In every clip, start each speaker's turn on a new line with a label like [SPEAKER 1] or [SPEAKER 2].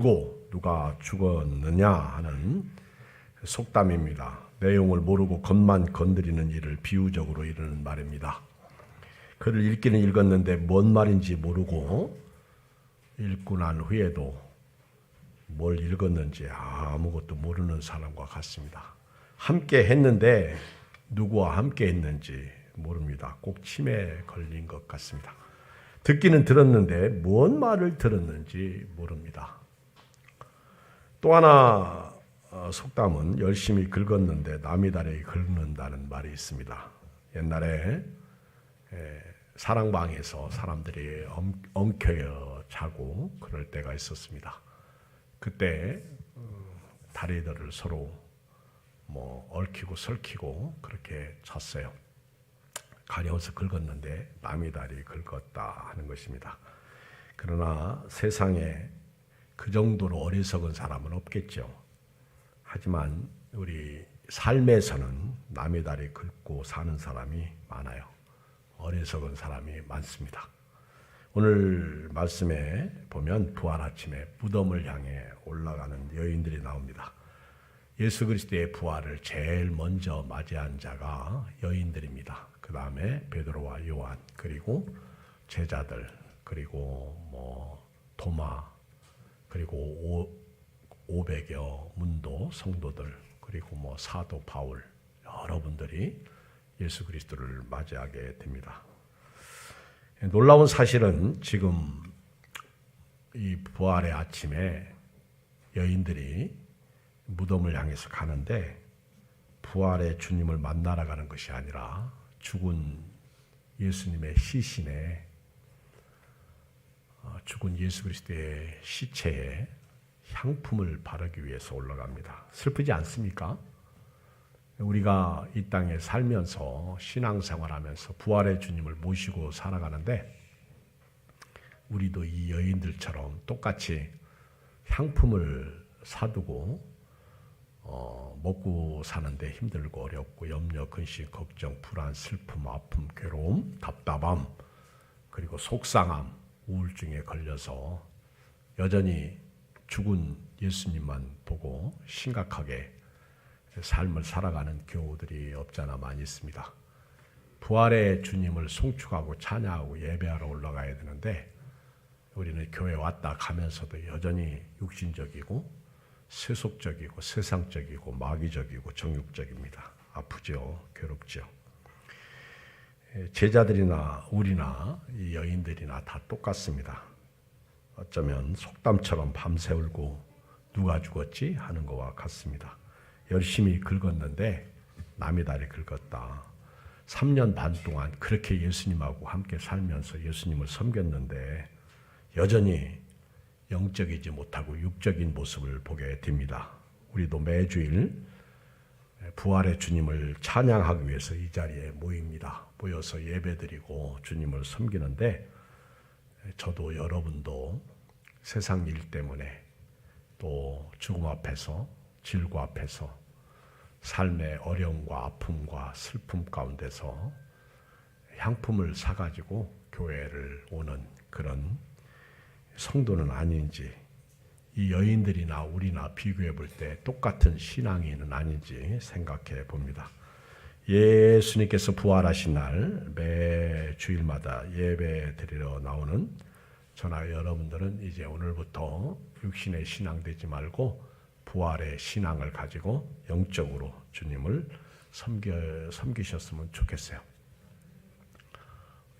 [SPEAKER 1] 고 누가 죽었느냐 하는 속담입니다. 내용을 모르고 겉만 건드리는 일을 비유적으로 이르는 말입니다. 글을 읽기는 읽었는데 뭔 말인지 모르고 읽고 난 후에도 뭘 읽었는지 아무것도 모르는 사람과 같습니다. 함께 했는데 누구와 함께 했는지 모릅니다. 꼭 치매에 걸린 것 같습니다. 듣기는 들었는데 뭔 말을 들었는지 모릅니다. 또 하나 속담은 열심히 긁었는데 남이 다리 긁는다는 말이 있습니다. 옛날에 사랑방에서 사람들이 엉켜여 자고 그럴 때가 있었습니다. 그때 다리들을 서로 얽히고 설키고 그렇게 잤어요. 가려워서 긁었는데 남이 다리 긁었다 하는 것입니다. 그러나 세상에 그 정도로 어리석은 사람은 없겠죠. 하지만 우리 삶에서는 남의 다리 긁고 사는 사람이 많아요. 어리석은 사람이 많습니다. 오늘 말씀에 보면 부활 아침에 무덤을 향해 올라가는 여인들이 나옵니다. 예수 그리스도의 부활을 제일 먼저 맞이한 자가 여인들입니다. 그 다음에 베드로와 요한, 그리고 제자들, 그리고 도마, 그리고 500여 문도 성도들, 그리고 사도 바울, 여러분들이 예수 그리스도를 맞이하게 됩니다. 놀라운 사실은 지금 이 부활의 아침에 여인들이 무덤을 향해서 가는데 부활의 주님을 만나러 가는 것이 아니라 죽은 예수님의 시신에 죽은 예수 그리스도의 시체에 향품을 바르기 위해서 올라갑니다. 슬프지 않습니까? 우리가 이 땅에 살면서 신앙생활하면서 부활의 주님을 모시고 살아가는데 우리도 이 여인들처럼 똑같이 향품을 사두고 먹고 사는데 힘들고 어렵고 염려, 근심, 걱정, 불안, 슬픔, 아픔, 괴로움, 답답함, 그리고 속상함, 우울증에 걸려서 여전히 죽은 예수님만 보고 심각하게 삶을 살아가는 교우들이 없잖아 많이 있습니다. 부활의 주님을 송축하고 찬양하고 예배하러 올라가야 되는데 우리는 교회 왔다 가면서도 여전히 육신적이고 세속적이고 세상적이고 마귀적이고 정욕적입니다. 아프죠. 괴롭죠. 제자들이나 우리나 이 여인들이나 다 똑같습니다. 어쩌면 속담처럼 밤새 울고 누가 죽었지 하는 것과 같습니다. 열심히 긁었는데 남의 다리 긁었다. 3년 반 동안 그렇게 예수님하고 함께 살면서 예수님을 섬겼는데 여전히 영적이지 못하고 육적인 모습을 보게 됩니다. 우리도 매주일 부활의 주님을 찬양하기 위해서 이 자리에 모입니다. 모여서 예배드리고 주님을 섬기는데 저도 여러분도 세상 일 때문에 또 죽음 앞에서 질고 앞에서 삶의 어려움과 아픔과 슬픔 가운데서 향품을 사가지고 교회를 오는 그런 성도는 아닌지 이 여인들이나 우리나 비교해 볼 때 똑같은 신앙인은 아닌지 생각해 봅니다. 예수님께서 부활하신 날 매 주일마다 예배 드리러 나오는 저나 여러분들은 이제 오늘부터 육신의 신앙 되지 말고 부활의 신앙을 가지고 영적으로 주님을 섬기셨으면 좋겠어요.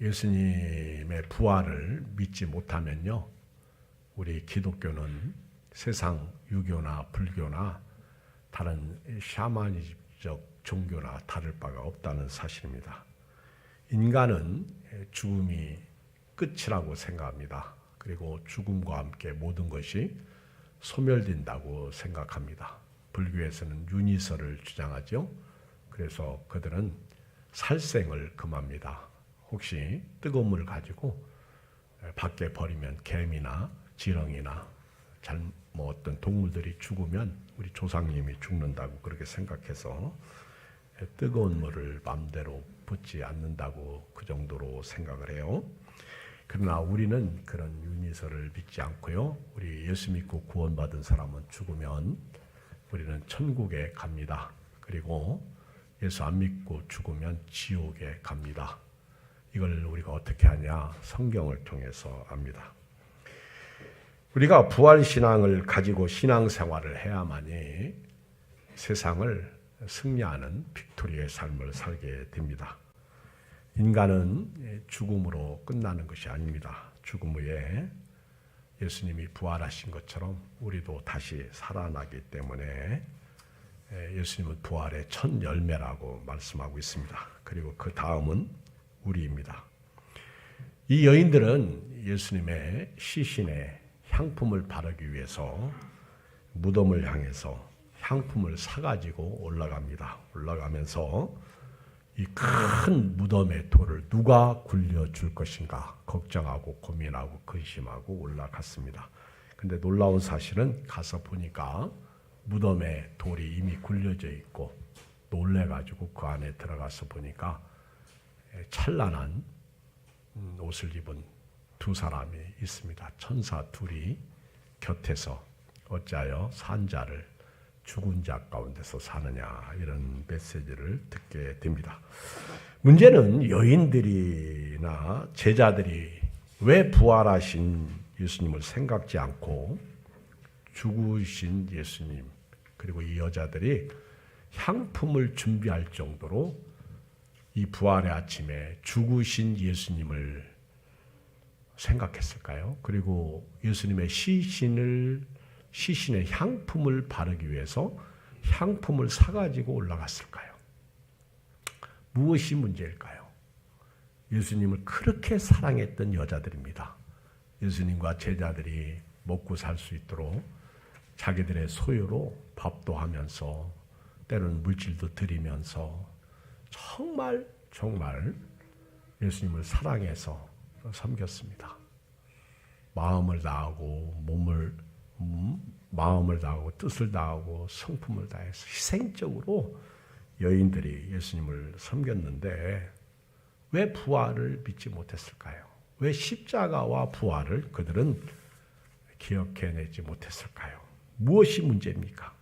[SPEAKER 1] 예수님의 부활을 믿지 못하면요, 우리 기독교는 세상 유교나 불교나 다른 샤머니즘적 종교나 다를 바가 없다는 사실입니다. 인간은 죽음이 끝이라고 생각합니다. 그리고 죽음과 함께 모든 것이 소멸된다고 생각합니다. 불교에서는 유니설을 주장하죠. 그래서 그들은 살생을 금합니다. 혹시 뜨거운 물 가지고 밖에 버리면 개미나 지렁이나 어떤 동물들이 죽으면 우리 조상님이 죽는다고 그렇게 생각해서 뜨거운 물을 맘대로 붓지 않는다고 그 정도로 생각을 해요. 그러나 우리는 그런 윤희서를 믿지 않고요. 우리 예수 믿고 구원받은 사람은 죽으면 우리는 천국에 갑니다. 그리고 예수 안 믿고 죽으면 지옥에 갑니다. 이걸 우리가 어떻게 하냐? 성경을 통해서 압니다. 우리가 부활신앙을 가지고 신앙생활을 해야만이 세상을 승리하는 빅토리의 삶을 살게 됩니다. 인간은 죽음으로 끝나는 것이 아닙니다. 죽음 후에 예수님이 부활하신 것처럼 우리도 다시 살아나기 때문에 예수님은 부활의 첫 열매라고 말씀하고 있습니다. 그리고 그 다음은 우리입니다. 이 여인들은 예수님의 시신에 향품을 바르기 위해서 무덤을 향해서 향품을 사가지고 올라갑니다. 올라가면서 이 큰 무덤의 돌을 누가 굴려줄 것인가 걱정하고 고민하고 근심하고 올라갔습니다. 근데 놀라운 사실은 가서 보니까 무덤에 돌이 이미 굴려져 있고 놀래가지고 그 안에 들어가서 보니까 찬란한 옷을 입은 두 사람이 있습니다. 천사 둘이 곁에서 어찌하여 산자를 죽은 자 가운데서 사느냐 이런 메시지를 듣게 됩니다. 문제는 여인들이나 제자들이 왜 부활하신 예수님을 생각지 않고 죽으신 예수님 그리고 이 여자들이 향품을 준비할 정도로 이 부활의 아침에 죽으신 예수님을 생각했을까요? 그리고 예수님의 시신에 향품을 바르기 위해서 향품을 사가지고 올라갔을까요? 무엇이 문제일까요? 예수님을 그렇게 사랑했던 여자들입니다. 예수님과 제자들이 먹고 살 수 있도록 자기들의 소유로 밥도 하면서 때로는 물질도 드리면서 정말 예수님을 사랑해서 섬겼습니다. 마음을 다하고 마음을 다하고 뜻을 다하고 성품을 다해서 희생적으로 여인들이 예수님을 섬겼는데 왜 부활을 믿지 못했을까요? 왜 십자가와 부활을 그들은 기억해내지 못했을까요? 무엇이 문제입니까?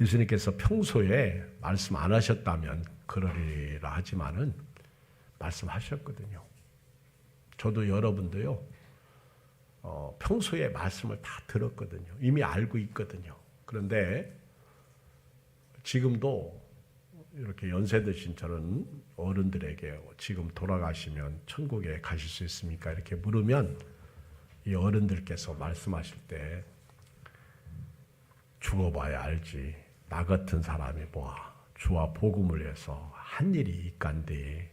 [SPEAKER 1] 예수님께서 평소에 말씀 안 하셨다면 그러리라 하지만은 말씀하셨거든요. 저도 여러분도요. 평소에 말씀을 다 들었거든요. 이미 알고 있거든요. 그런데 지금도 이렇게 연세 드신 저런 어른들에게 지금 돌아가시면 천국에 가실 수 있습니까? 이렇게 물으면 이 어른들께서 말씀하실 때 죽어봐야 알지. 나 같은 사람이 뭐야. 주와 복음을 위해서 한 일이 있간데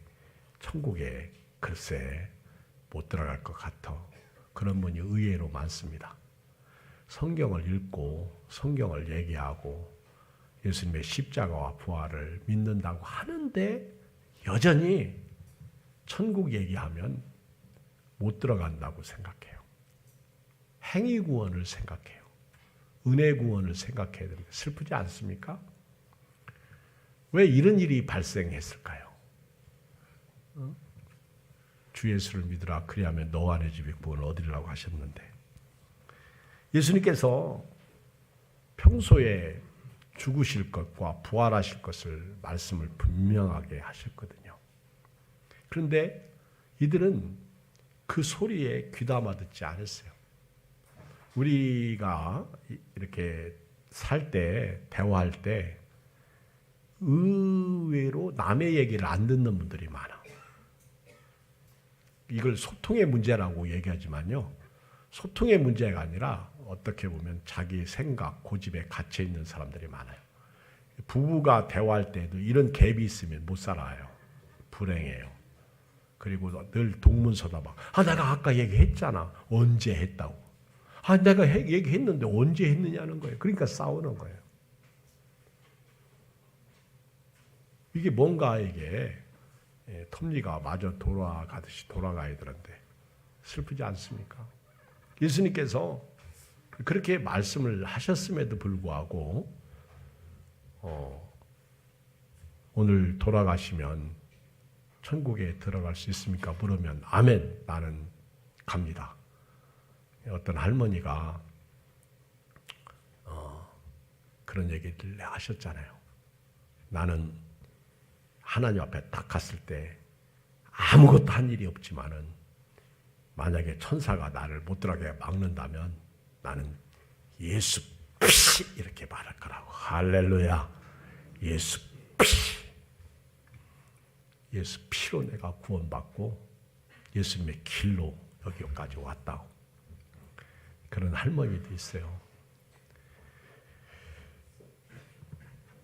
[SPEAKER 1] 천국에 글쎄 못 들어갈 것 같아. 그런 분이 의외로 많습니다. 성경을 읽고 성경을 얘기하고 예수님의 십자가와 부활을 믿는다고 하는데 여전히 천국 얘기하면 못 들어간다고 생각해요. 행위 구원을 생각해요. 은혜 구원을 생각해야 됩니다. 슬프지 않습니까? 왜 이런 일이 발생했을까요? 주 예수를 믿으라 그리하면 너와 내 집이 구원을 얻으리라고 하셨는데 예수님께서 평소에 죽으실 것과 부활하실 것을 말씀을 분명하게 하셨거든요. 그런데 이들은 그 소리에 귀담아 듣지 않았어요. 우리가 이렇게 살 때, 대화할 때 의외로 남의 얘기를 안 듣는 분들이 많아. 이걸 소통의 문제라고 얘기하지만요. 소통의 문제가 아니라 어떻게 보면 자기 생각, 고집에 갇혀 있는 사람들이 많아요. 부부가 대화할 때도 이런 갭이 있으면 못 살아요. 불행해요. 그리고 늘 동문서답하고 내가 아까 얘기했잖아. 언제 했다고. 내가 얘기했는데 언제 했느냐는 거예요. 그러니까 싸우는 거예요. 이게 뭔가 이게 톱니가 마저 돌아가듯이 돌아가야 되는데 슬프지 않습니까? 예수님께서 그렇게 말씀을 하셨음에도 불구하고 오늘 돌아가시면 천국에 들어갈 수 있습니까? 물으면 아멘, 나는 갑니다. 어떤 할머니가 그런 얘기를 하셨잖아요. 나는 하나님 앞에 딱 갔을 때 아무것도 한 일이 없지만은 만약에 천사가 나를 못 들어가게 막는다면 나는 예수 피 이렇게 말할 거라고. 할렐루야. 예수 피. 예수 피로 내가 구원받고 예수님의 길로 여기까지 왔다고. 그런 할머니도 있어요.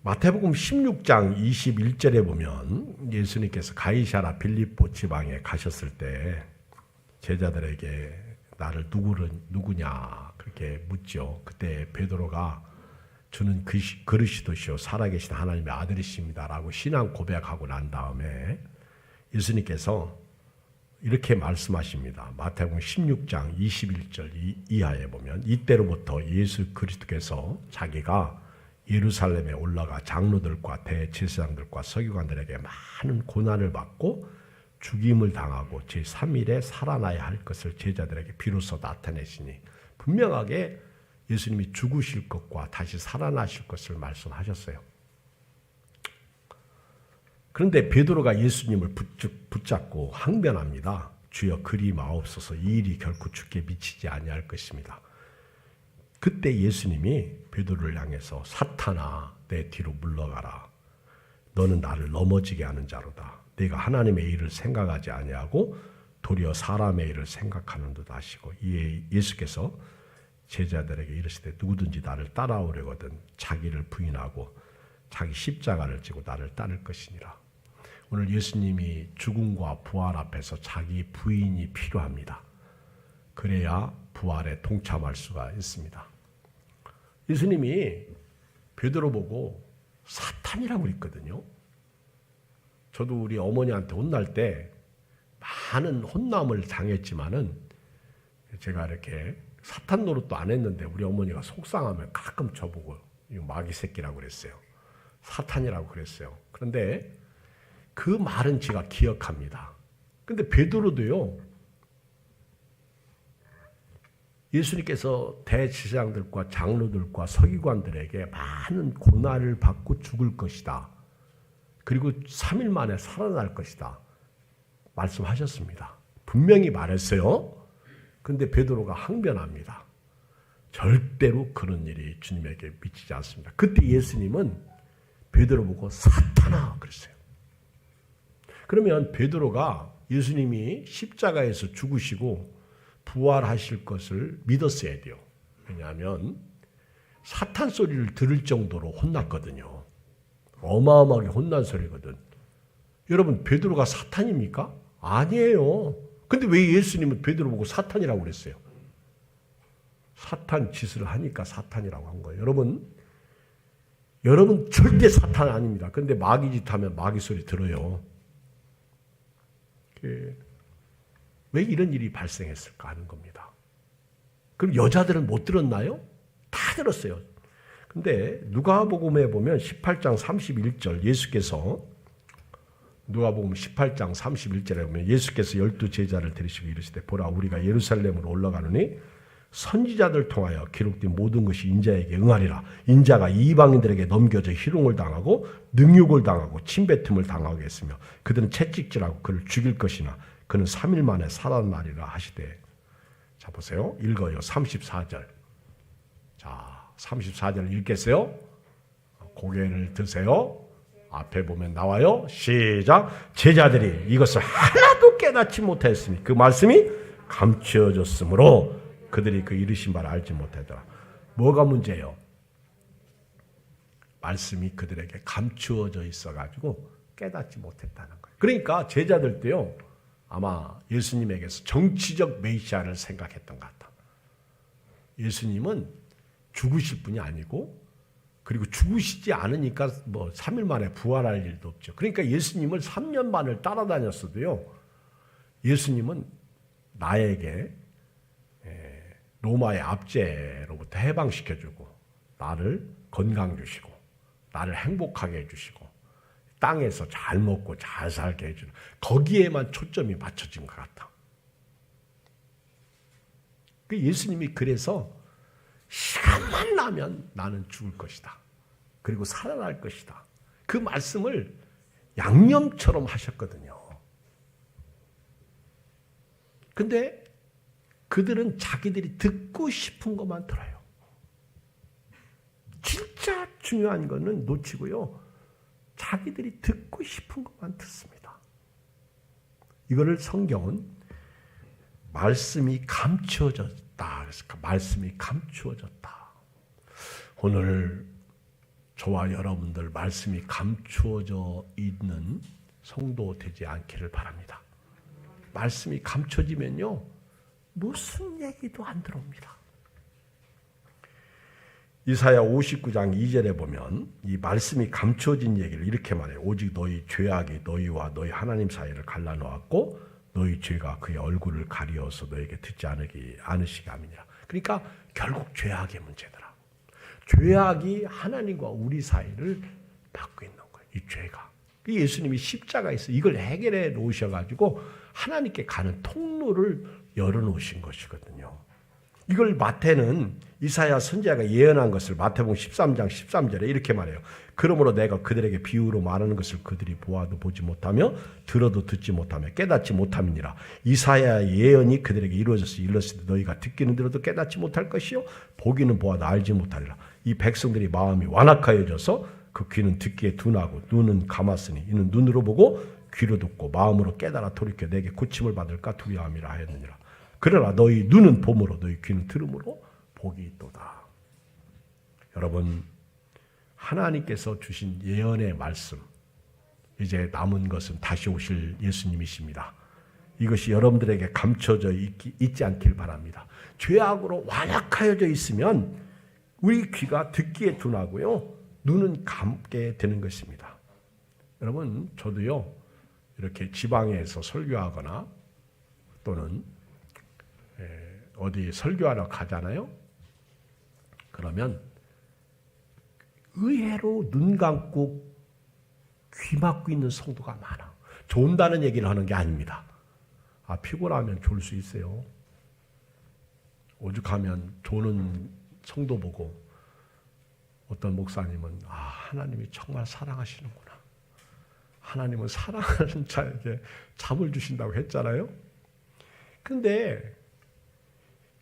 [SPEAKER 1] 마태복음 16장 21절에 보면 예수님께서 가이사랴 빌립보 지방에 가셨을 때 제자들에게 나를 누구냐 그렇게 묻죠. 그때 베드로가 주는 그리스도시요 살아계신 하나님의 아들이십니다라고 신앙 고백하고 난 다음에 예수님께서 이렇게 말씀하십니다. 마태복음 16장 21절 이하에 보면 이때로부터 예수 그리스도께서 자기가 예루살렘에 올라가 장로들과 대제사장들과 서기관들에게 많은 고난을 받고 죽임을 당하고 제3일에 살아나야 할 것을 제자들에게 비로소 나타내시니 분명하게 예수님이 죽으실 것과 다시 살아나실 것을 말씀하셨어요. 그런데 베드로가 예수님을 붙잡고 항변합니다. 주여 그리 마옵소서 이 일이 결코 주께 미치지 아니할 것입니다. 그때 예수님이 베드로를 향해서 사탄아 내 뒤로 물러가라. 너는 나를 넘어지게 하는 자로다. 내가 하나님의 일을 생각하지 아니하고 도리어 사람의 일을 생각하는도다 하시고 이에 예수께서 제자들에게 이르시되 누구든지 나를 따라오려거든 자기를 부인하고 자기 십자가를 지고 나를 따를 것이니라. 오늘 예수님이 죽음과 부활 앞에서 자기 부인이 필요합니다. 그래야 부활에 동참할 수가 있습니다. 예수님이 베드로 보고 사탄이라고 했거든요. 저도 우리 어머니한테 혼날 때 많은 혼남을 당했지만은 제가 이렇게 사탄 노릇도 안 했는데 우리 어머니가 속상하면 가끔 저보고 마귀 새끼라고 그랬어요. 사탄이라고 그랬어요. 그런데 그 말은 제가 기억합니다. 근데 베드로도요. 예수님께서 대제사장들과 장로들과 서기관들에게 많은 고난을 받고 죽을 것이다. 그리고 3일 만에 살아날 것이다. 말씀하셨습니다. 분명히 말했어요. 그런데 베드로가 항변합니다. 절대로 그런 일이 주님에게 미치지 않습니다. 그때 예수님은 베드로 보고 사탄아 그랬어요. 그러면 베드로가 예수님이 십자가에서 죽으시고 부활하실 것을 믿었어야 돼요. 왜냐하면 사탄 소리를 들을 정도로 혼났거든요. 어마어마하게 혼난 소리거든. 여러분 베드로가 사탄입니까? 아니에요. 근데 왜 예수님은 베드로 보고 사탄이라고 그랬어요? 사탄 짓을 하니까 사탄이라고 한 거예요. 여러분 절대 사탄 아닙니다. 근데 마귀 짓 하면 마귀 소리 들어요. 왜 이런 일이 발생했을까 하는 겁니다. 그럼 여자들은 못 들었나요? 다 들었어요. 근데 누가복음에 보면 18장 31절 예수께서 누가복음 18장 31절에 보면 예수께서 12 제자를 데리시고 이르시되 보라 우리가 예루살렘으로 올라가느니 선지자들 통하여 기록된 모든 것이 인자에게 응하리라. 인자가 이방인들에게 넘겨져 희롱을 당하고 능욕을 당하고 침뱉음을 당하겠으며 그들은 채찍질하고 그를 죽일 것이나 그는 3일 만에 살아나리라 하시되. 자 보세요. 읽어요. 34절. 자 34절 읽겠어요? 고개를 드세요. 앞에 보면 나와요. 시작. 제자들이 이것을 하나도 깨닫지 못하였으니 그 말씀이 감추어졌으므로 그들이 그 이르신 바를 알지 못하더라. 뭐가 문제예요? 말씀이 그들에게 감추어져 있어가지고 깨닫지 못했다는 거예요. 그러니까 제자들도요. 아마 예수님에게서 정치적 메시아를 생각했던 것 같다. 예수님은 죽으실 분이 아니고 그리고 죽으시지 않으니까 뭐 3일 만에 부활할 일도 없죠. 그러니까 예수님을 3년 반을 따라다녔어도요. 예수님은 나에게 로마의 압제로부터 해방시켜주고 나를 건강 주시고 나를 행복하게 해주시고 땅에서 잘 먹고 잘 살게 해주는 거기에만 초점이 맞춰진 것 같아. 그 예수님이 그래서 시간만 나면 나는 죽을 것이다. 그리고 살아날 것이다. 그 말씀을 양념처럼 하셨거든요. 근데 그들은 자기들이 듣고 싶은 것만 들어요. 진짜 중요한 거는 놓치고요. 자기들이 듣고 싶은 것만 듣습니다. 이거를 성경은 말씀이 감추어졌다. 그래서 말씀이 감추어졌다. 오늘 저와 여러분들 말씀이 감추어져 있는 성도 되지 않기를 바랍니다. 말씀이 감춰지면요. 무슨 얘기도 안 들어옵니다. 이사야 59장 2절에 보면 이 말씀이 감춰진 얘기를 이렇게 말해요. 오직 너희 죄악이 너희와 너희 하나님 사이를 갈라놓았고 너희 죄가 그의 얼굴을 가리어서 너에게 듣지 않으시게 함이니라. 그러니까 결국 죄악의 문제더라. 죄악이 하나님과 우리 사이를 막고 있는 거예요. 이 죄가. 예수님이 십자가에서 이걸 해결해 놓으셔가지고 하나님께 가는 통로를 열어놓으신 것이거든요. 이걸 마태는 이사야 선지자가 예언한 것을 마태복음 13장 13절에 이렇게 말해요. 그러므로 내가 그들에게 비유로 말하는 것을 그들이 보아도 보지 못하며 들어도 듣지 못하며 깨닫지 못함이니라. 이사야의 예언이 그들에게 이루어져서 일렀을 때 너희가 듣기는 들어도 깨닫지 못할 것이요 보기는 보아도 알지 못하리라. 이 백성들이 마음이 완악하여져서 그 귀는 듣기에 둔하고 눈은 감았으니 이는 눈으로 보고 귀로 듣고 마음으로 깨달아 돌이켜 내게 고침을 받을까 두려움이라 하였느니라. 그러나 너희 눈은 봄으로 너희 귀는 들음으로 복이 있도다. 여러분 하나님께서 주신 예언의 말씀 이제 남은 것은 다시 오실 예수님이십니다. 이것이 여러분들에게 감춰져 있지 않길 바랍니다. 죄악으로 완악하여져 있으면 우리 귀가 듣기에 둔하고요. 눈은 감게 되는 것입니다. 여러분 저도요. 이렇게 지방에서 설교하거나 또는 어디 설교하러 가잖아요. 그러면 의외로 눈 감고 귀 막고 있는 성도가 많아. 좋은다는 얘기를 하는 게 아닙니다. 피곤하면 졸 수 있어요. 오죽하면 조는 성도 보고 어떤 목사님은 하나님이 정말 사랑하시는구나. 하나님은 사랑하는 자에게 잠을 주신다고 했잖아요. 근데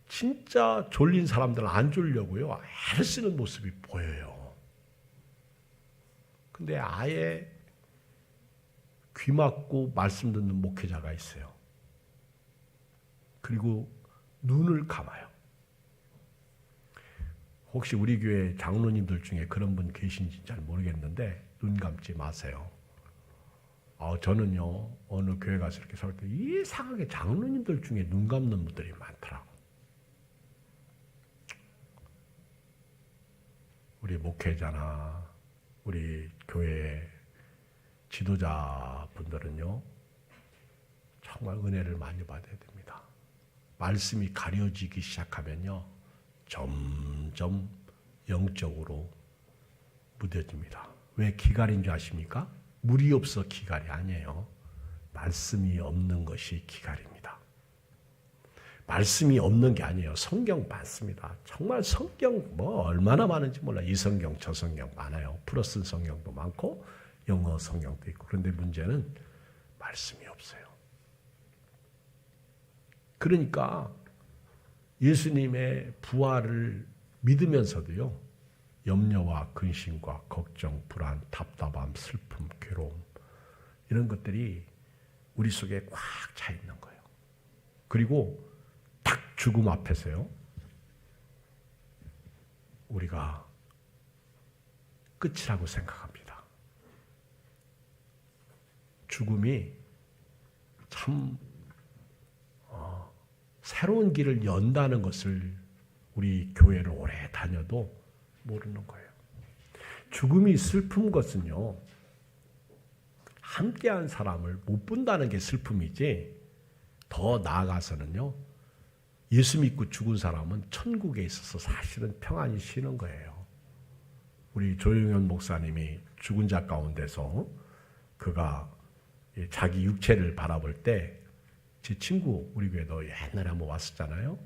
[SPEAKER 1] 진짜 졸린 사람들은 안 졸려고요. 애를 쓰는 모습이 보여요. 근데 아예 귀 막고 말씀 듣는 목회자가 있어요. 그리고 눈을 감아요. 혹시 우리 교회 장로님들 중에 그런 분 계신지 잘 모르겠는데 눈 감지 마세요. 저는요 어느 교회 가서 이렇게 설 때 이상하게 장로님들 중에 눈 감는 분들이 많더라고. 우리 목회자나 우리 교회 지도자분들은요 정말 은혜를 많이 받아야 됩니다. 말씀이 가려지기 시작하면요 점점 영적으로 무뎌집니다. 왜 기갈인 줄 아십니까? 물이 없어 기갈이 아니에요. 말씀이 없는 것이 기갈입니다. 말씀이 없는 게 아니에요. 성경 많습니다. 정말 성경 얼마나 많은지 몰라. 이 성경 저 성경 많아요. 플러스 성경도 많고 영어 성경도 있고. 그런데 문제는 말씀이 없어요. 그러니까 예수님의 부활을 믿으면서도요. 염려와 근심과 걱정, 불안, 답답함, 슬픔, 괴로움 이런 것들이 우리 속에 꽉 차 있는 거예요. 그리고 딱 죽음 앞에서요. 우리가 끝이라고 생각합니다. 죽음이 참 새로운 길을 연다는 것을 우리 교회를 오래 다녀도 모르는 거예요. 죽음이 슬픈 것은요. 함께한 사람을 못 본다는 게 슬픔이지 더 나아가서는요. 예수 믿고 죽은 사람은 천국에 있어서 사실은 평안히 쉬는 거예요. 우리 조영현 목사님이 죽은 자 가운데서 그가 자기 육체를 바라볼 때, 제 친구 우리 교회도 옛날에 한번 왔었잖아요.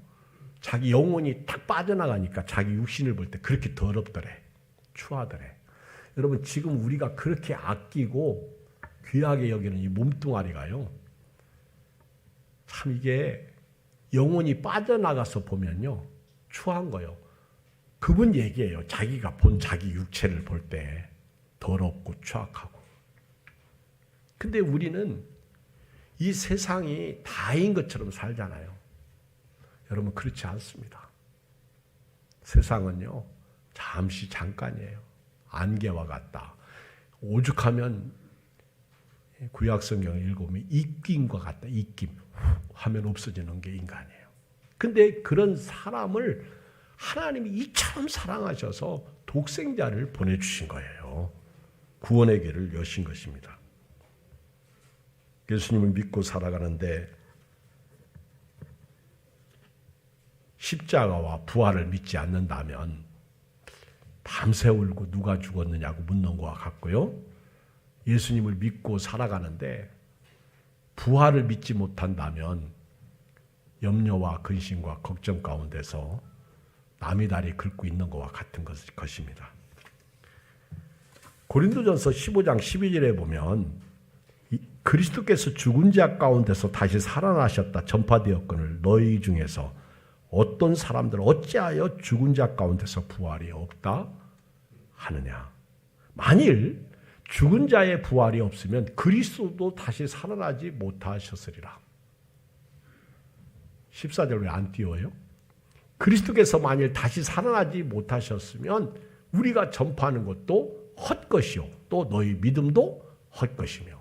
[SPEAKER 1] 자기 영혼이 딱 빠져나가니까 자기 육신을 볼 때 그렇게 더럽더래. 추하더래. 여러분, 지금 우리가 그렇게 아끼고 귀하게 여기는 이 몸뚱아리가요, 참 이게 영혼이 빠져나가서 보면요 추한 거예요. 그분 얘기예요. 자기가 본 자기 육체를 볼 때 더럽고 추악하고. 근데 우리는 이 세상이 다인 것처럼 살잖아요. 여러분, 그렇지 않습니다. 세상은요 잠시 잠깐이에요. 안개와 같다. 오죽하면 구약 성경을 읽으면 입김과 같다. 입김 하면 없어지는 게 인간이에요. 근데 그런 사람을 하나님이 이처럼 사랑하셔서 독생자를 보내주신 거예요. 구원의 길을 여신 것입니다. 예수님을 믿고 살아가는데 십자가와 부활을 믿지 않는다면 밤새 울고 누가 죽었느냐고 묻는 것과 같고요. 예수님을 믿고 살아가는데 부활을 믿지 못한다면 염려와 근심과 걱정 가운데서 남의 다리 긁고 있는 것과 같은 것입니다. 고린도전서 15장 12절에 보면 그리스도께서 죽은 자 가운데서 다시 살아나셨다 전파되었거늘 너희 중에서 어떤 사람들은 어찌하여 죽은 자 가운데서 부활이 없다 하느냐. 만일 죽은 자의 부활이 없으면 그리스도도 다시 살아나지 못하셨으리라. 14절 왜 안 띄워요? 그리스도께서 만일 다시 살아나지 못하셨으면 우리가 전파하는 것도 헛것이요 또 너희 믿음도 헛것이며.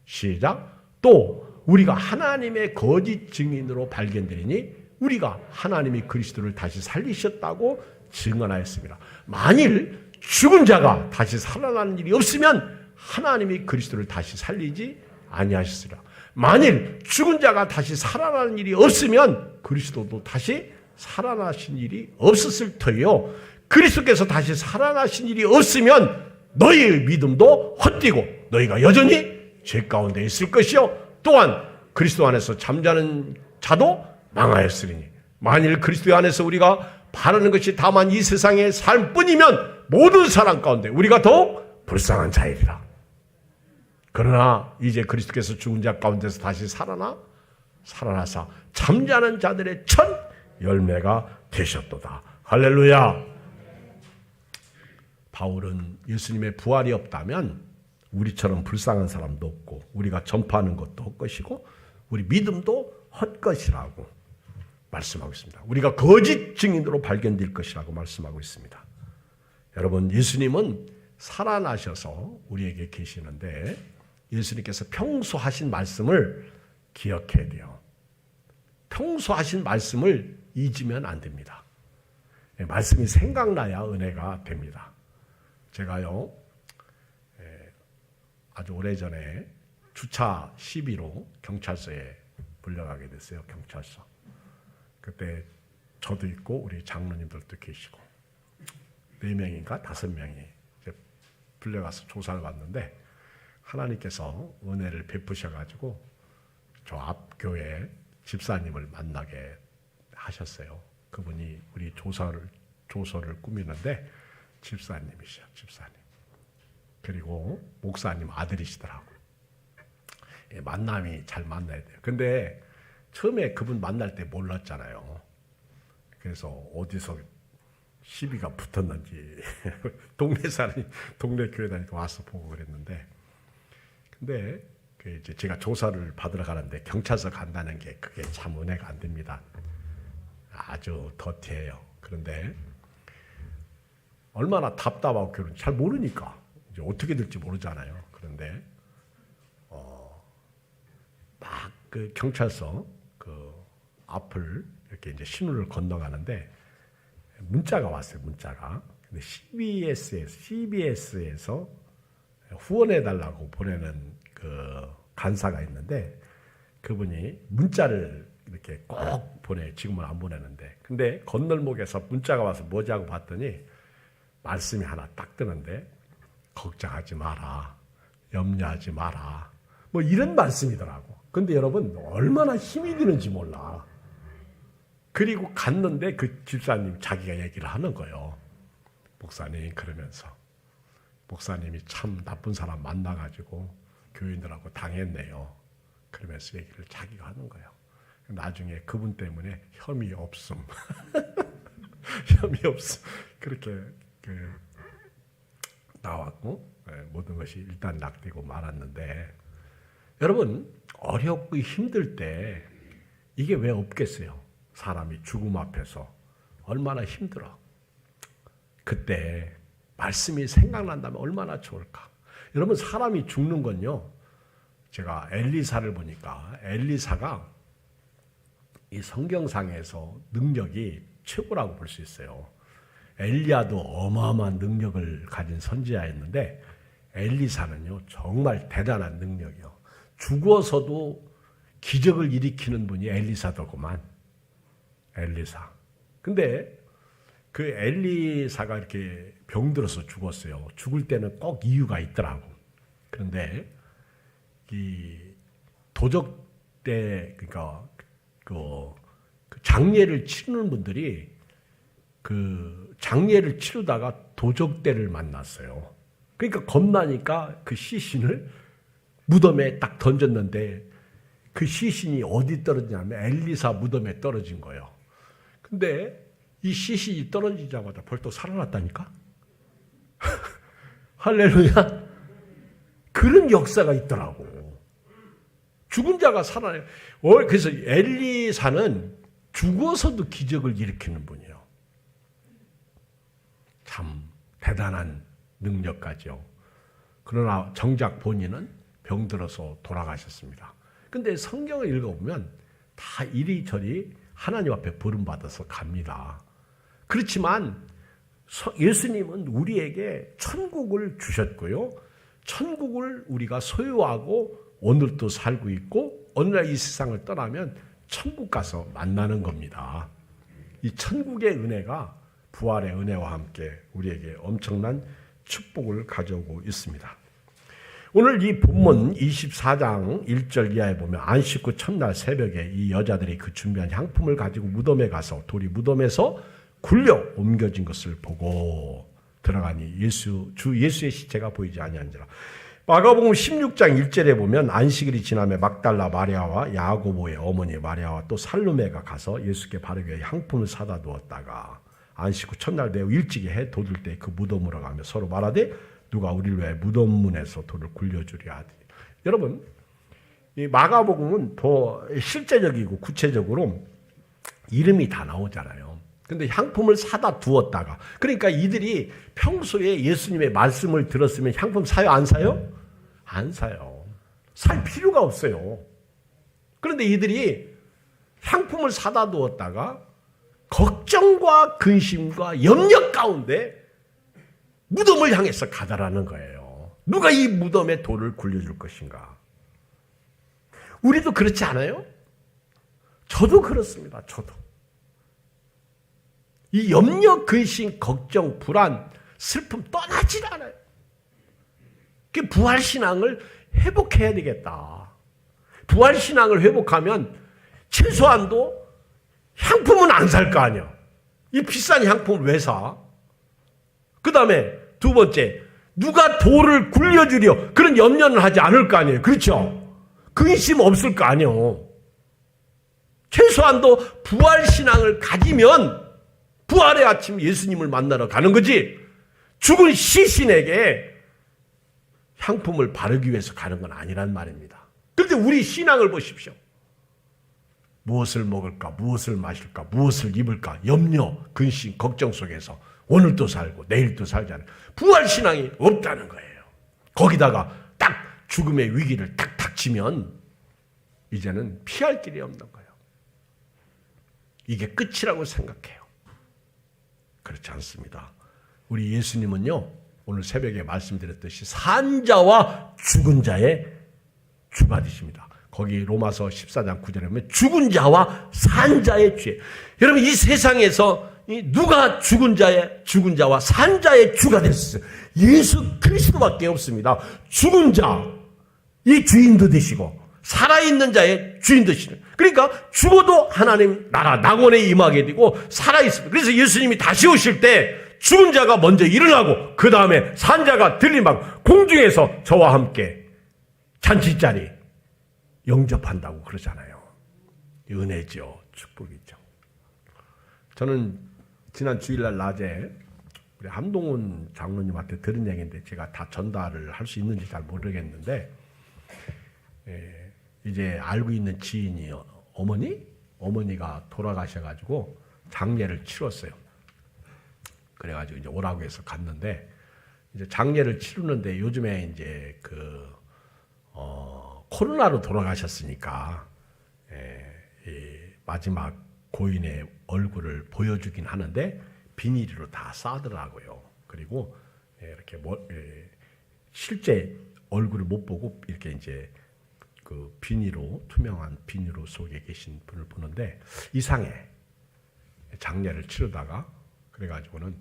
[SPEAKER 1] 시작. 또 우리가 하나님의 거짓 증인으로 발견되리니 우리가 하나님이 그리스도를 다시 살리셨다고 증언하였습니다. 만일 죽은 자가 다시 살아나는 일이 없으면 하나님이 그리스도를 다시 살리지 아니하셨으리라. 만일 죽은 자가 다시 살아나는 일이 없으면 그리스도도 다시 살아나신 일이 없었을 터이요. 그리스도께서 다시 살아나신 일이 없으면 너희의 믿음도 헛되고 너희가 여전히 죄 가운데 있을 것이요 또한 그리스도 안에서 잠자는 자도 망하였으리니 만일 그리스도 안에서 우리가 바라는 것이 다만 이 세상의 삶뿐이면 모든 사람 가운데 우리가 더욱 불쌍한 자이리라. 그러나 이제 그리스도께서 죽은 자 가운데서 다시 살아나사 잠자는 자들의 첫 열매가 되셨도다. 할렐루야. 바울은 예수님의 부활이 없다면 우리처럼 불쌍한 사람도 없고 우리가 전파하는 것도 헛것이고 우리 믿음도 헛것이라고 말씀하고 있습니다. 우리가 거짓 증인으로 발견될 것이라고 말씀하고 있습니다. 여러분, 예수님은 살아나셔서 우리에게 계시는데 예수님께서 평소 하신 말씀을 기억해야 돼요. 평소 하신 말씀을 잊으면 안 됩니다. 말씀이 생각나야 은혜가 됩니다. 제가요 아주 오래전에 주차 시비로 경찰서에 불려가게 됐어요. 경찰서. 그때 저도 있고 우리 장로님들도 계시고 4명인가 5명이 불려가서 조사를 받는데 하나님께서 은혜를 베푸셔가지고 저 앞 교회 집사님을 만나게 하셨어요. 그분이 우리 조서를 꾸미는데 집사님이셔. 집사님. 그리고 목사님 아들이시더라고. 만남이 잘 만나야 돼요. 근데 처음에 그분 만날 때 몰랐잖아요. 그래서 어디서 시비가 붙었는지 동네 사람이 동네 교회 다니고 와서 보고 그랬는데 근데 이제 제가 조사를 받으러 가는데 경찰서 간다는 게 그게 참 은혜가 안 됩니다. 아주 더티해요. 그런데 얼마나 답답하고 그런지 잘 모르니까 이제 어떻게 될지 모르잖아요. 그런데 막 그 경찰서 그 앞을 이렇게 이제 신호를 건너가는데 문자가 왔어요. 문자가. 근데 CBS에서 후원해달라고 보내는 그 간사가 있는데 그분이 문자를 이렇게 꼭 보내요. 지금은 안 보내는데. 근데 건널목에서 문자가 와서 뭐지 하고 봤더니 말씀이 하나 딱 뜨는데 걱정하지 마라. 염려하지 마라. 뭐 이런 말씀이더라고. 근데 여러분 얼마나 힘이 드는지 몰라. 그리고 갔는데 그 집사님 자기가 얘기를 하는 거예요. 목사님 그러면서 목사님이 참 나쁜 사람 만나가지고 교인들하고 당했네요. 그러면서 얘기를 자기가 하는 거예요. 나중에 그분 때문에 혐의 없음. 혐의 없음. 그렇게 나왔고 모든 것이 일단 낙되고 말았는데 여러분 어렵고 힘들 때 이게 왜 없겠어요? 사람이 죽음 앞에서 얼마나 힘들어. 그때 말씀이 생각난다면 얼마나 좋을까. 여러분 사람이 죽는 건요. 제가 엘리사를 보니까 엘리사가 이 성경상에서 능력이 최고라고 볼 수 있어요. 엘리야도 어마어마한 능력을 가진 선지자였는데 엘리사는요 정말 대단한 능력이요. 죽어서도 기적을 일으키는 분이 엘리사더구만. 엘리사. 근데 그 엘리사가 이렇게 병들어서 죽었어요. 죽을 때는 꼭 이유가 있더라고. 그런데 이 도적 때 그러니까 그 장례를 치르는 분들이 그 장례를 치르다가 도적대를 만났어요. 그러니까 겁나니까 그 시신을 무덤에 딱 던졌는데 그 시신이 어디 떨어지냐면 엘리사 무덤에 떨어진 거예요. 근데 이 시신이 떨어지자마자 벌떡 살아났다니까? 할렐루야. 그런 역사가 있더라고. 죽은 자가 살아나요. 그래서 엘리사는 죽어서도 기적을 일으키는 분이에요. 참 대단한 능력가죠. 그러나 정작 본인은 병들어서 돌아가셨습니다. 근데 성경을 읽어보면 다 이리저리 하나님 앞에 부름받아서 갑니다. 그렇지만 예수님은 우리에게 천국을 주셨고요. 천국을 우리가 소유하고 오늘도 살고 있고 어느 날 이 세상을 떠나면 천국 가서 만나는 겁니다. 이 천국의 은혜가 부활의 은혜와 함께 우리에게 엄청난 축복을 가져오고 있습니다. 오늘 이 본문 24장 1절 이하에 보면 안식 후 첫날 새벽에 이 여자들이 그 준비한 향품을 가지고 무덤에 가서 돌이 무덤에서 굴려 옮겨진 것을 보고 들어가니 주 예수의 시체가 보이지 아니한지라. 마가복음 16장 1절에 보면 안식일이 지나며 막달라 마리아와 야고보의 어머니 마리아와 또 살로메가 가서 예수께 바르기 위해 향품을 사다 두었다가 안식 후 첫날 매우 일찍이 해 돋을 때 그 무덤으로 가며 서로 말하되 누가 우리를 위해 무덤 문에서 돌을 굴려주랴 하더니. 여러분 이 마가복음은 더 실제적이고 구체적으로 이름이 다 나오잖아요. 근데 향품을 사다 두었다가 그러니까 이들이 평소에 예수님의 말씀을 들었으면 향품 사요 안 사요? 안 사요. 살 필요가 없어요. 그런데 이들이 향품을 사다 두었다가 걱정과 근심과 염려 가운데 무덤을 향해서 가다라는 거예요. 누가 이 무덤에 돌을 굴려줄 것인가? 우리도 그렇지 않아요? 저도 그렇습니다. 저도. 이 염려, 근심, 걱정, 불안, 슬픔 떠나질 않아요. 그 부활신앙을 회복해야 되겠다. 부활신앙을 회복하면 최소한도 향품은 안 살 거 아니야. 이 비싼 향품을 왜 사? 그 다음에 두 번째, 누가 돌을 굴려주려 그런 염려는 하지 않을 거 아니에요. 그렇죠? 근심 없을 거 아니에요. 최소한도 부활신앙을 가지면 부활의 아침 예수님을 만나러 가는 거지 죽은 시신에게 향품을 바르기 위해서 가는 건 아니란 말입니다. 그런데 우리 신앙을 보십시오. 무엇을 먹을까, 무엇을 마실까, 무엇을 입을까 염려, 근심, 걱정 속에서 오늘도 살고 내일도 살잖아요. 부활신앙이 없다는 거예요. 거기다가 딱 죽음의 위기를 딱 닥치면 이제는 피할 길이 없는 거예요. 이게 끝이라고 생각해요. 그렇지 않습니다. 우리 예수님은요, 오늘 새벽에 말씀드렸듯이 산자와 죽은 자의 주가 되십니다. 거기 로마서 14장 9절에 보면 죽은 자와 산자의 죄. 여러분 이 세상에서
[SPEAKER 2] 누가 죽은 자와 산 자의 주가 됐어요? 예수 그리스도밖에 없습니다. 죽은 자, 이 주인도 되시고 살아있는 자의 주인 되시는. 그러니까 죽어도 하나님 나라 낙원에 임하게 되고 살아있습니다. 그래서 예수님이 다시 오실 때 죽은 자가 먼저 일어나고 그 다음에 산 자가 들림하고 공중에서 저와 함께 잔치자리 영접한다고 그러잖아요. 은혜죠. 축복이죠. 저는 지난 주일날 낮에 우리 함동훈 장로님한테 들은 얘기인데 제가 다 전달을 할 수 있는지 잘 모르겠는데 이제 알고 있는 지인이 어머니가 돌아가셔가지고 장례를 치렀어요. 그래가지고 이제 오라고 해서 갔는데 이제 장례를 치르는데 요즘에 이제 코로나로 돌아가셨으니까 마지막 고인의 얼굴을 보여주긴 하는데 비닐로 다 싸더라고요. 그리고 이렇게 실제 얼굴을 못 보고 이렇게 이제 그 비닐로 투명한 비닐로 속에 계신 분을 보는데 이상해. 장례를 치르다가 그래가지고는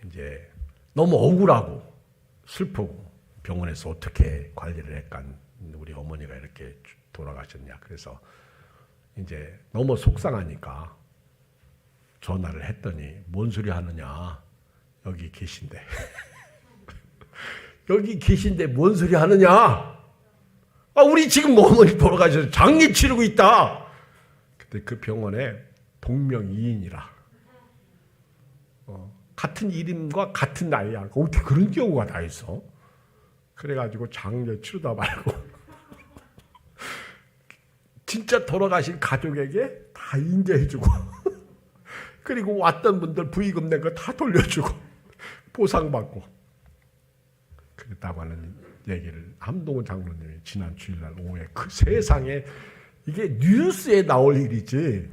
[SPEAKER 2] 이제 너무 억울하고 슬프고 병원에서 어떻게 관리를 했간 우리 어머니가 이렇게 돌아가셨냐. 그래서 이제 너무 속상하니까 전화를 했더니 뭔 소리 하느냐. 여기 계신데. 여기 계신데 뭔 소리 하느냐. 우리 지금 어머니 돌아가셔서 장례 치르고 있다. 근데 그 병원에 동명이인이라. 같은 이름과 같은 나이야. 어떻게 그런 경우가 다 있어? 그래가지고 장례 치르다 말고 진짜 돌아가신 가족에게 다 인제해주고 그리고 왔던 분들 부의금 낸 거 다 돌려주고 보상받고 그랬다고 하는 얘기를 함동훈 장로님이 지난 주일날 오후에 그 세상에 이게 뉴스에 나올 일이지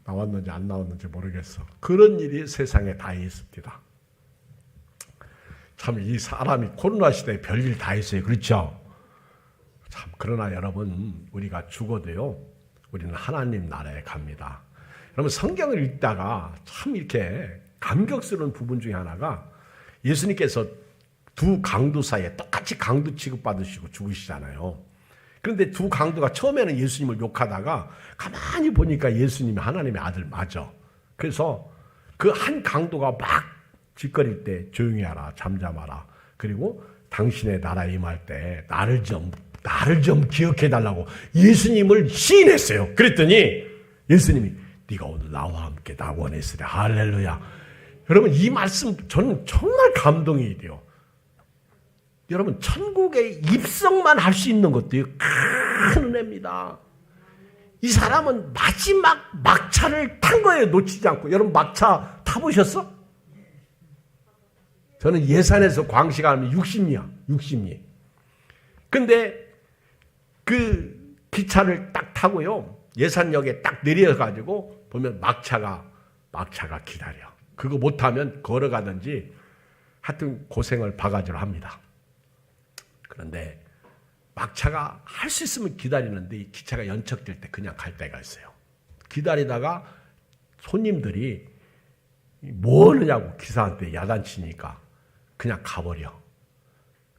[SPEAKER 2] 나왔는지 안 나왔는지 모르겠어. 그런 일이 세상에 다 있습니다. 참 이 사람이 코로나 시대에 별일 다 있어요. 그렇죠? 참 그러나 여러분 우리가 죽어도요 우리는 하나님 나라에 갑니다. 여러분 성경을 읽다가 참 이렇게 감격스러운 부분 중에 하나가 예수님께서 두 강도 사이에 똑같이 강도 취급받으시고 죽으시잖아요. 그런데 두 강도가 처음에는 예수님을 욕하다가 가만히 보니까 예수님이 하나님의 아들 맞아. 그래서 그 한 강도가 막 짓거릴 때 조용히 하라, 잠잠하라. 그리고 당신의 나라에 임할 때 나를 좀 기억해달라고 예수님을 시인했어요. 그랬더니 예수님이 네가 오늘 나와 함께 낙원에 있으랴. 할렐루야. 여러분 이 말씀 저는 정말 감동이 돼요. 여러분 천국에 입성만 할 수 있는 것도 큰 은혜입니다. 이 사람은 마지막 막차를 탄 거예요. 놓치지 않고. 여러분 막차 타보셨어? 저는 예산에서 광시 가면 60리. 근데 그 기차를 딱 타고요. 예산역에 딱 내려가지고 보면 막차가 기다려. 그거 못하면 걸어가든지 하여튼 고생을 바가지로 합니다. 그런데 막차가 할 수 있으면 기다리는데 이 기차가 연착될 때 그냥 갈 때가 있어요. 기다리다가 손님들이 뭐 하느냐고 기사한테 야단치니까 그냥 가버려.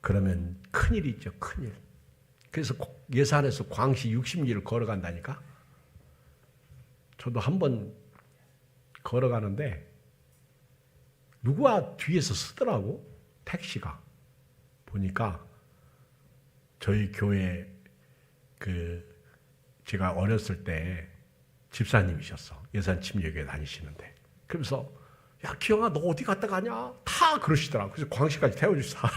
[SPEAKER 2] 그러면 큰일이죠. 큰일. 그래서 예산에서 광시 60리를 걸어간다니까. 저도 한번 걸어가는데 누구와 뒤에서 쓰더라고. 택시가. 보니까 저희 교회 제가 어렸을 때 집사님이셨어. 예산침례교회 다니시는데. 그러면서 야 기영아 너 어디 갔다 가냐? 다 그러시더라고. 그래서 광시까지 태워주셔서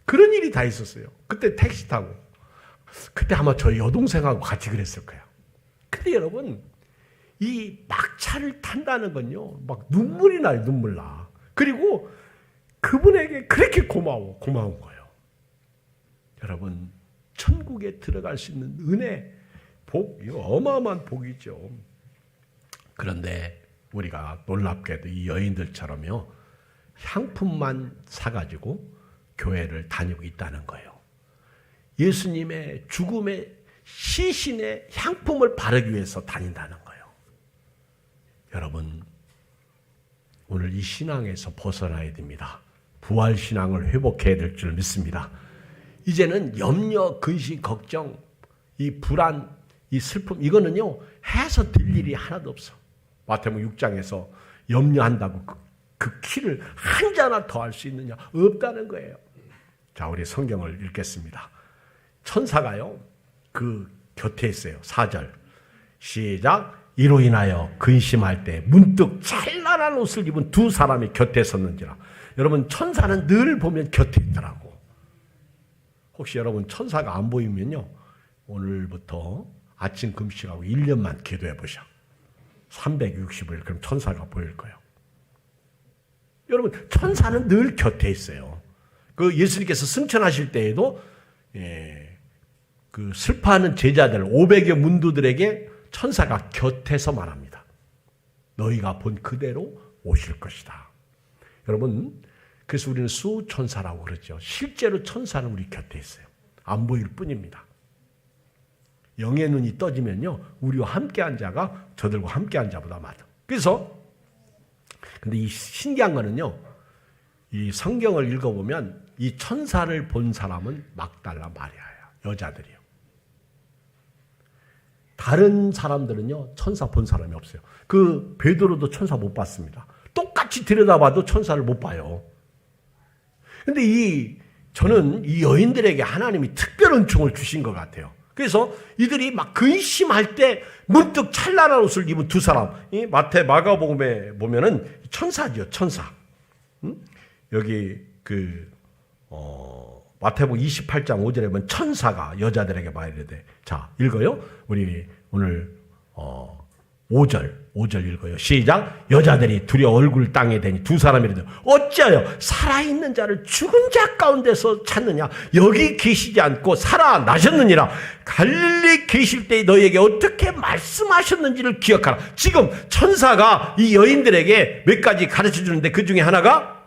[SPEAKER 2] 그런 일이 다 있었어요. 그때 택시 타고. 그때 아마 저희 여동생하고 같이 그랬을 거예요. 근데 여러분 이 막차를 탄다는 건요. 막 눈물이 나요. 눈물 나. 그리고 그분에게 그렇게 고마운 거예요. 여러분 천국에 들어갈 수 있는 은혜, 복, 이거 어마어마한 복이죠. 그런데 우리가 놀랍게도 이 여인들처럼요. 향품만 사가지고 교회를 다니고 있다는 거예요. 예수님의 죽음의 시신의 향품을 바르기 위해서 다닌다는 거예요. 여러분, 오늘 이 신앙에서 벗어나야 됩니다. 부활신앙을 회복해야 될 줄 믿습니다. 이제는 염려, 근심, 걱정, 이 불안, 이 슬픔, 이거는요 해서 될 일이 하나도 없어. 마태복음 6장에서 염려한다고 그 키를 한 자나 더 할 수 있느냐? 없다는 거예요. 자, 우리 성경을 읽겠습니다. 천사가요 그 곁에 있어요. 4절 시작. 이로 인하여 근심할 때 문득 찬란한 옷을 입은 두 사람이 곁에 섰는지라. 여러분, 천사는 늘 보면 곁에 있더라고. 혹시 여러분 천사가 안 보이면요, 오늘부터 아침 금식하고 1년만 기도해 보셔. 360일 그럼 천사가 보일 거예요. 여러분, 천사는 늘 곁에 있어요. 그 예수님께서 승천하실 때에도 그 슬퍼하는 제자들 500여 문도들에게 천사가 곁에서 말합니다. 너희가 본 그대로 오실 것이다. 여러분, 그래서 우리는 수천사라고 그러죠. 실제로 천사는 우리 곁에 있어요. 안 보일 뿐입니다. 영의 눈이 떠지면요, 우리와 함께한 자가 저들과 함께한 자보다 많아. 그래서 근데 이 신기한 거는요, 이 성경을 읽어보면 이 천사를 본 사람은 막달라 마리아야, 여자들이요. 다른 사람들은요 천사 본 사람이 없어요. 그 베드로도 천사 못 봤습니다. 똑같이 들여다봐도 천사를 못 봐요. 근데 저는 이 여인들에게 하나님이 특별 은총을 주신 것 같아요. 그래서 이들이 막 근심할 때 문득 찬란한 옷을 입은 두 사람, 이 마가복음에 보면은 천사죠, 천사. 여기 마태복음 28장 5절에 보면 천사가 여자들에게 말이르되, 자 읽어요. 우리 오늘 5절 읽어요. 시작. 여자들이 두려워 얼굴 땅에 대니 두 사람이 이르되 어찌하여 살아있는 자를 죽은 자 가운데서 찾느냐? 여기 계시지 않고 살아나셨느니라. 갈릴리 계실 때 너희에게 어떻게 말씀하셨는지를 기억하라. 지금 천사가 이 여인들에게 몇 가지 가르쳐 주는데 그 중에 하나가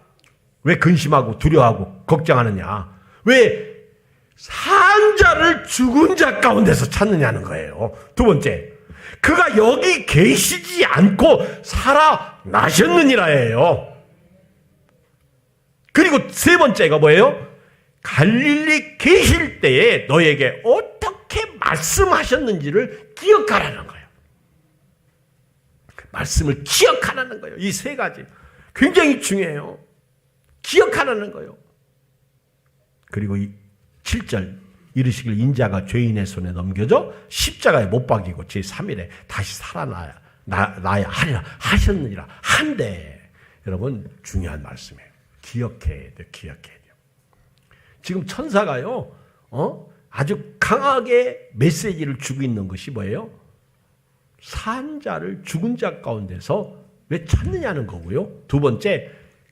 [SPEAKER 2] 왜 근심하고 두려워하고 걱정하느냐? 왜 산 자를 죽은 자 가운데서 찾느냐는 거예요. 두 번째, 그가 여기 계시지 않고 살아나셨느니라예요. 그리고 세 번째가 뭐예요? 갈릴리 계실 때에 너에게 어떻게 말씀하셨는지를 기억하라는 거예요. 말씀을 기억하라는 거예요. 이 세 가지 굉장히 중요해요. 기억하라는 거예요. 그리고 이 7절 이르시길 인자가 죄인의 손에 넘겨져 십자가에 못 박이고 제3일에 다시 살아나야 하리라 하셨느니라 한데, 여러분 중요한 말씀이에요. 기억해야 돼요. 기억해야 돼요. 지금 천사가요 아주 강하게 메시지를 주고 있는 것이 뭐예요? 산 자를 죽은 자 가운데서 왜 찾느냐는 거고요. 두 번째,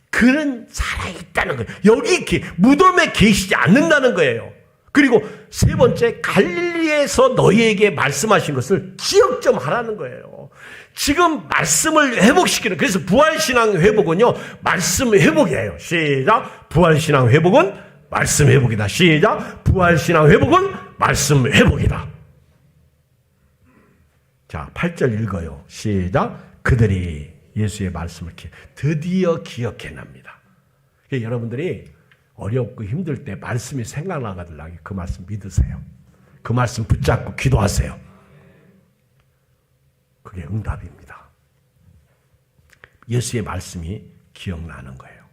[SPEAKER 2] 그는 살아있다는 거예요. 여기 무덤에 계시지 않는다는 거예요. 그리고 세 번째, 갈릴리에서 너희에게 말씀하신 것을 기억 좀 하라는 거예요. 지금 말씀을 회복시키는, 그래서 부활신앙 회복은요 말씀 회복이에요. 시작. 부활신앙 회복은 말씀 회복이다. 시작. 부활신앙 회복은 말씀 회복이다. 자, 8절 읽어요. 시작. 그들이 예수의 말씀을 드디어 기억해납니다. 여러분들이 어렵고 힘들 때 말씀이 생각나가더라고요. 그 말씀 믿으세요. 그 말씀 붙잡고 기도하세요. 그게 응답입니다. 예수의 말씀이 기억나는 거예요.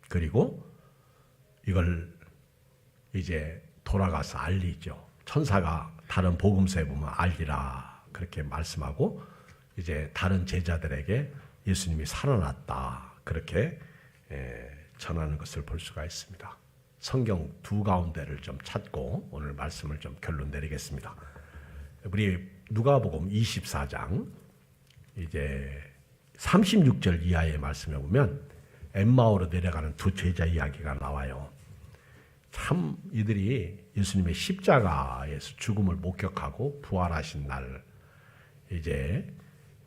[SPEAKER 2] 그리고 이걸 이제 돌아가서 알리죠. 천사가 다른 복음서에 보면 알리라 그렇게 말씀하고, 이제 다른 제자들에게 예수님이 살아났다 그렇게 전하는 것을 볼 수가 있습니다. 성경 두 가운데를 좀 찾고 오늘 말씀을 좀 결론 내리겠습니다. 우리 누가복음 24장 이제 36절 이하의 말씀에 보면 엠마오로 내려가는 두 제자 이야기가 나와요. 참 이들이 예수님의 십자가에서 죽음을 목격하고 부활하신 날 이제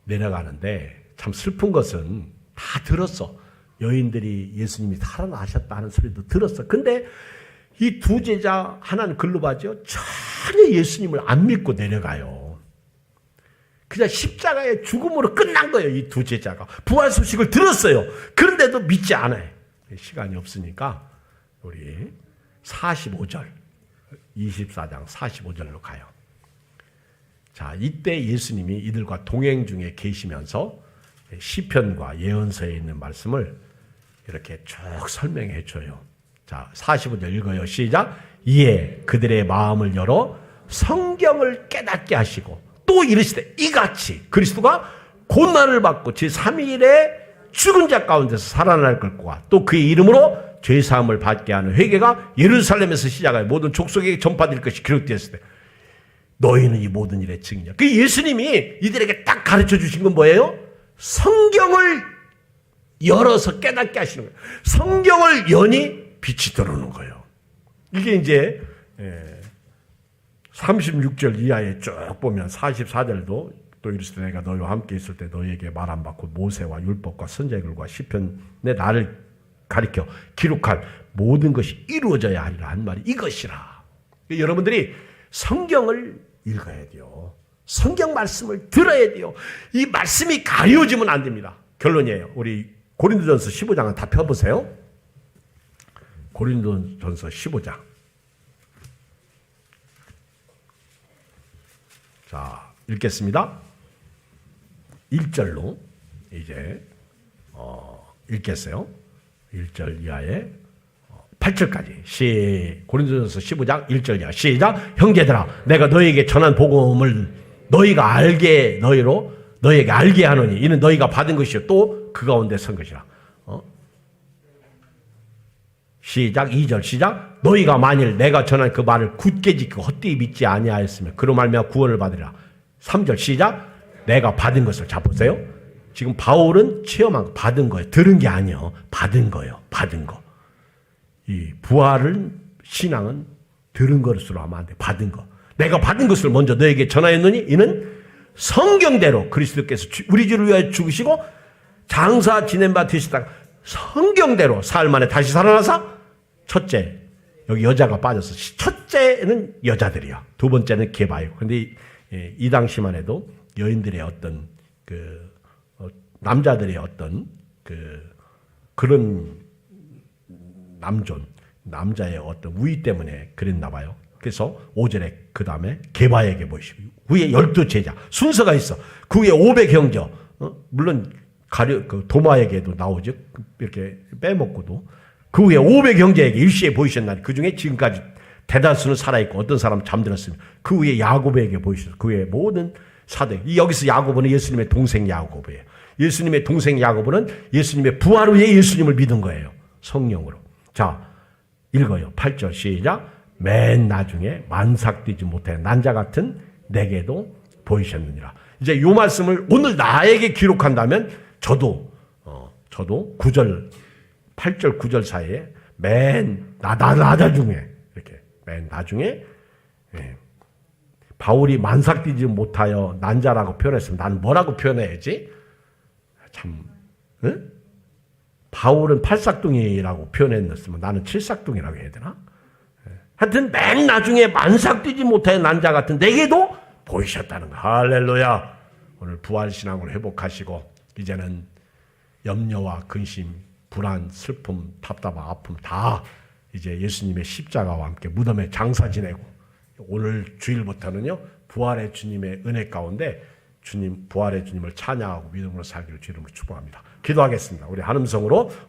[SPEAKER 2] 내려가는데, 참 슬픈 것은 다 들었어. 여인들이 예수님이 살아나셨다는 소리도 들었어. 근데 이 두 제자, 하나는 글로바죠. 저 전혀 예수님을 안 믿고 내려가요. 그냥 십자가의 죽음으로 끝난 거예요. 이 두 제자가 부활 소식을 들었어요. 그런데도 믿지 않아요. 시간이 없으니까 우리 45절 24장 45절로 가요. 자, 이때 예수님이 이들과 동행 중에 계시면서 시편과 예언서에 있는 말씀을 이렇게 쭉 설명해 줘요. 자, 45절 읽어요. 시작. 이에 그들의 마음을 열어 성경을 깨닫게 하시고 또 이르시되 이같이 그리스도가 고난을 받고 제3일에 죽은 자 가운데서 살아날 것과 또 그의 이름으로 죄사함을 받게 하는 회개가 예루살렘에서 시작하여 모든 족속에게 전파될 것이 기록되었을 때 너희는 이 모든 일의 증인이야. 그 예수님이 이들에게 딱 가르쳐 주신 건 뭐예요? 성경을 열어서 깨닫게 하시는 거예요. 성경을 여니 빛이 들어오는 거예요. 이게 이제 36절 이하에 쭉 보면 44절도 또 이르시되 내가 너희와 함께 있을 때 너희에게 말 안 받고 모세와 율법과 선지자들과 시편의 나를 가리켜 기록한 모든 것이 이루어져야 하리라 한 말이 이것이라. 여러분들이 성경을 읽어야 돼요. 성경 말씀을 들어야 돼요. 이 말씀이 가려지면 안 됩니다. 결론이에요. 우리 고린도전서 15장을 다 펴보세요. 고린도전서 15장. 자, 읽겠습니다. 1절로 이제 읽겠어요. 1절 이하에 8절까지. 고린도전서 15장 1절 이하. 시작. 형제들아, 내가 너희에게 전한 복음을 너희에게 알게 하노니 이는 너희가 받은 것이요 또 그 가운데 선 것이라. 시작. 2절 시작. 너희가 만일 내가 전한 그 말을 굳게 지키고 헛되이 믿지 아니하였으면 그로 말미암아 구원을 받으리라. 3절 시작. 내가 받은 것을. 자, 보세요. 지금 바울은 체험한 거, 받은 거예요. 들은 게 아니에요. 받은 거예요. 받은 거. 이 부활은 신앙은 들은 것으로 하면 안 돼. 받은 거. 내가 받은 것을 먼저 너에게 전하였느니 이는 성경대로 그리스도께서 우리 주를 위하여 죽으시고 장사 지낸 바 되시다가 성경대로 사흘 만에 다시 살아나사 첫째, 여기 여자가 빠져서 첫째는 여자들이야. 두 번째는 개바이고. 근데 이 당시만 해도 여인들의 어떤 남자들의 어떤 그런 남자의 어떤 우위 때문에 그랬나 봐요. 그래서 5절에 그 다음에 개바에게 보이시고 후에 12제자 순서가 있어. 그 후에 500형제 물론 도마에게도 나오죠. 이렇게 빼먹고도 그 후에 500형제에게 일시에 보이셨나니 그 중에 지금까지 대다수는 살아있고 어떤 사람은 잠들었으며 그 후에 야고보에게 보이셨어요. 그 후에 모든 사도. 여기서 야고보는 예수님의 동생 야고보예요. 예수님의 동생 야고보는 예수님의 부활 후에 예수님을 믿은 거예요. 성령으로. 자, 읽어요. 8절 시작. 맨 나중에 만삭되지 못해 난자 같은 내게도 보이셨느니라. 이제 이 말씀을 오늘 나에게 기록한다면 저도 9절 8절 9절 사이에 맨 나중에 이렇게 맨 나중에 바울이 만삭되지 못하여 난자라고 표현했으면 나는 뭐라고 표현해야지? 참, 응? 바울은 팔삭둥이라고 표현했으면 나는 칠삭둥이라고 해야 되나? 하여튼 맨 나중에 만삭되지 못하여 난자 같은 내게도 보이셨다는 거. 할렐루야. 오늘 부활신앙을 회복하시고 이제는 염려와 근심, 불안, 슬픔, 답답함, 아픔 다 이제 예수님의 십자가와 함께 무덤에 장사 지내고 오늘 주일부터는요 부활의 주님의 은혜 가운데 부활의 주님을 찬양하고 믿음으로 살기를 주님으로 축복합니다. 기도하겠습니다. 우리 한음성으로